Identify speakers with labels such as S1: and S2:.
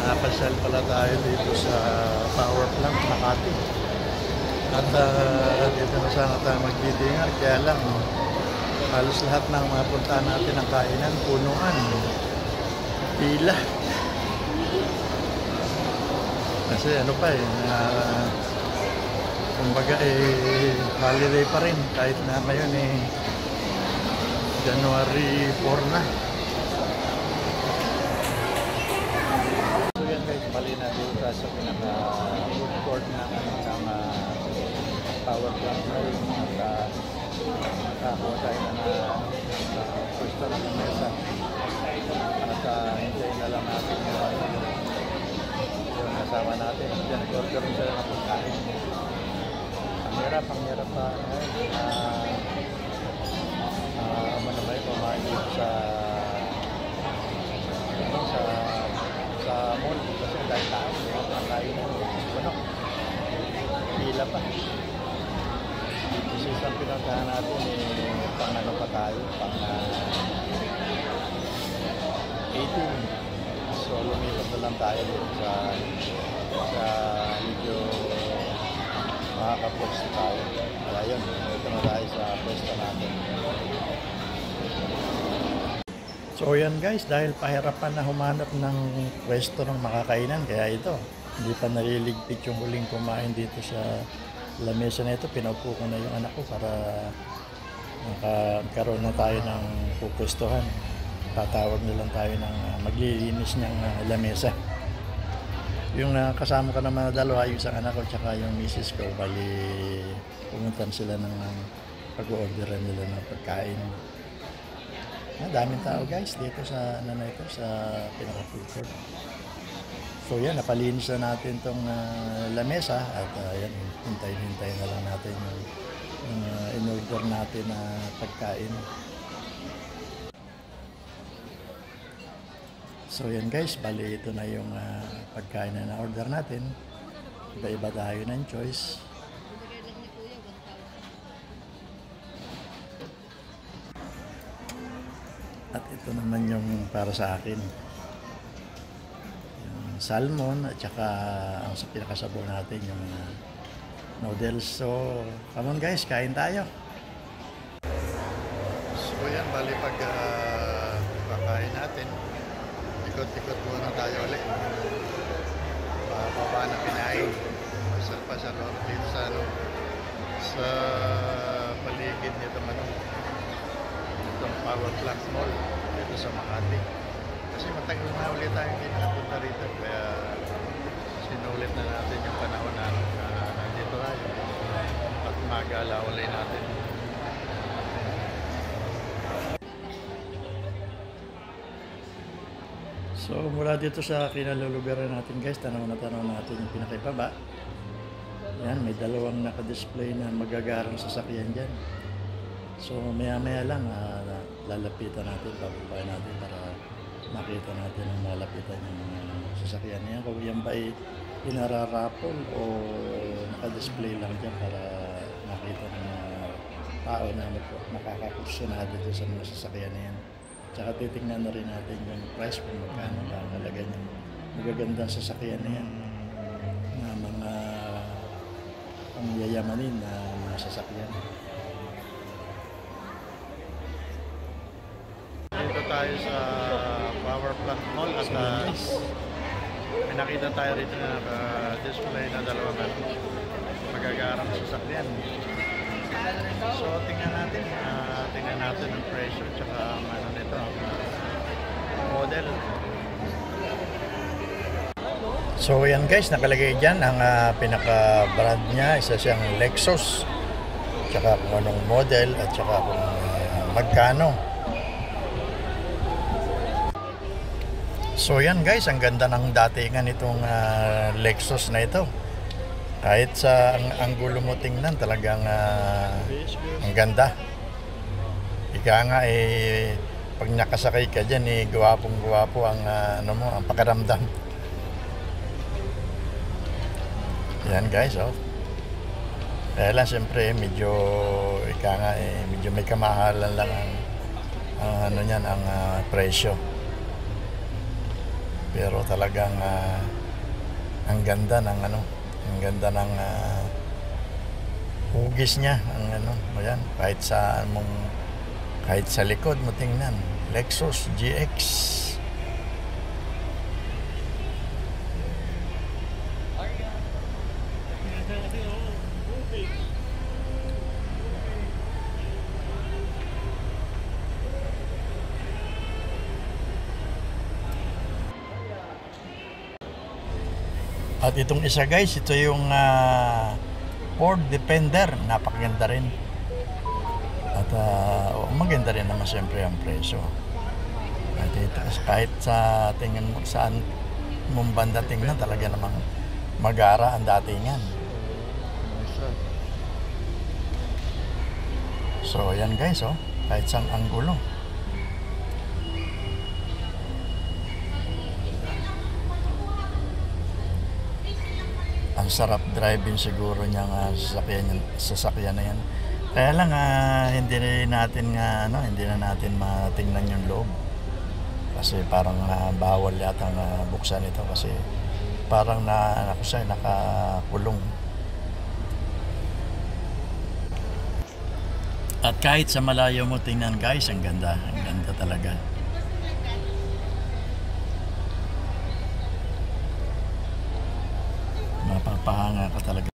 S1: Napasyal pala tayo dito sa power plant Makati. At dito na sana tayo magdidingar. Kaya lang, halos lahat ng mapuntahan natin ng kainan, punuan. Pila. Kasi ano pa kumbaga holiday pa rin. Kahit na ngayon January 4 na. So yan guys, bali na dito sa pinaka-food court ng power plant mall. At nakakuha tayo na pwesto ng mesa. At hintayin na lang natin yung kasama natin. Diyan, nag-order rin sila ng pagkain. Ang hirap pa manamay kumain dito sa mall kasi dahil tao ang kainan pila pa. Isang pinuntahan natin pang ano pa tayo, pang 18. So lumipat na lang tayo dito sa medyo makakapwesto tayo. Kaya yun, ito na tayo sa pwesto natin. So yan guys, dahil pahirapan na humanap ng pwesto ng makakainan, kaya ito, hindi pa naliligpit yung huling kumain dito sa lamesa na ito. Pinaupo ko na yung anak ko para magkaroon na tayo ng pupwestuhan. Tatawag na lang tayo ng maglilinis niyang lamesa. Yung kasama ko naman na dalawa, yung isang anak ko tsaka yung misis ko, bali pumuntan sila ng pag-orderan nila ng pagkain. Daming tao guys dito sa sa pinaka-food court. So yan, napalinis na natin tong lamesa at yan, hintayin na lang natin yung in-order natin na pagkain. So yan guys, bali ito na yung pagkain na na-order natin. Iba-iba tayo ng choice. At ito naman yung para sa akin. Yung salmon at saka ang sa pinakasabaw natin yung noodles. So, come on guys, kain tayo. So yan, bali pag kakain natin, ikot-ikot muna tayo ulit. Baba na pinain. Pasal dito sa paligid nito itong power plant mall dito sa Makati. Kasi matagal na ulit tayo hindi nakapunta rito. Kaya sinulit na natin yung panahon na nandito tayo. At magala ulit natin. So mula dito sa kinalulugaran natin guys, tanaw natin yung pinakibaba. Yan, may dalawang naka-display na magagarang sasakyan dyan. So maya lang lalapitan natin, pabubayan natin para makita natin ang malapitan yung sasakyan niya. Kung yan ba ay pinararapol o naka-display lang dyan para makita ng tao na makakakursunado dito sa mga sasakyan na yan. Tsaka titingnan na rin natin yung price kung magkano ba ang halaga ng magagandang sasakyan na yan na mga pangyayamanin na mga sasakyan. Dito tayo sa power plant mall at may nakita tayo rito na naka-display na dalawang magagarang sasakyan. So tingnan natin ang presyo tsaka ang nito, model. So yan guys, nakalagay dyan ang pinaka-brand niya, isa siyang Lexus, tsaka kung anong model at tsaka kung magkano. So yan guys, ang ganda ng datingan itong Lexus na ito. Kahit sa ang gulo mo tingnan, talagang ang ganda. Ika nga pag nakasakay ka dyan, gwapong-gwapo ang ang pakiramdam. Yan guys, oh. Kaya lang siyempre medyo medyo may kamahalan lang ang presyo. Pero talagang ang ganda ng ano, ang ganda ng hugis niya, ang ano, ayan, kahit sa likod mo tingnan, Lexus GX. At itong isa guys, ito yung Ford Defender, napakaganda rin. At maganda rin naman siyempre ang presyo. At ito, kahit sa tingin mo saan mong banda tingnan, talaga namang magara ang datingan. So ayan guys, kahit sang anggulo. Ang sarap driving siguro niya sasakyan na yan. Kaya lang hindi natin hindi na natin matingnan yung loob. Kasi parang bawal yata buksan ito kasi parang nakakulong. At kahit sa malayo mo tingnan guys, ang ganda talaga. Mapapahanga ka talaga.